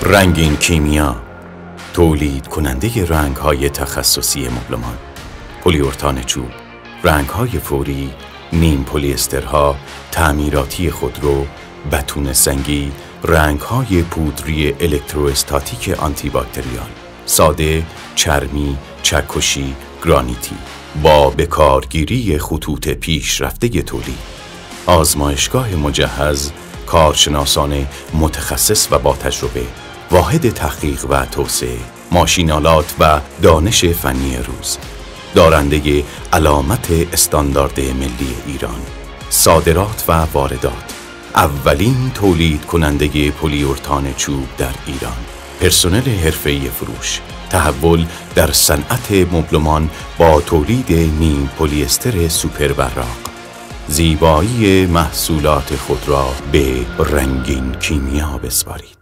رنگین کیمیا، تولید کننده رنگ‌های تخصصی مبلمان، پلیورتان چوب، رنگ‌های فوری، نیم پلی‌استرها، تعمیراتی خودرو، بتون سنگی، رنگ‌های پودری الکتروستاتیک آنتی باکتریال، ساده، چرمی، چکشی، گرانیتی، با بکارگیری خطوط پیشرفته تولید، آزمایشگاه مجهز، کارشناسان متخصص و با تجربه، واحد تحقیق و توسعه، ماشین‌آلات و دانش فنی روز، دارنده علامت استاندارد ملی ایران، صادرات و واردات، اولین تولید کننده پلیورتان چوب در ایران، پرسنل حرفه‌ای فروش، تحول در صنعت مبلمان با تولید نیم پلی‌استر سوپر براق. زیبایی محصولات خود را به رنگین کیمیا بسپارید.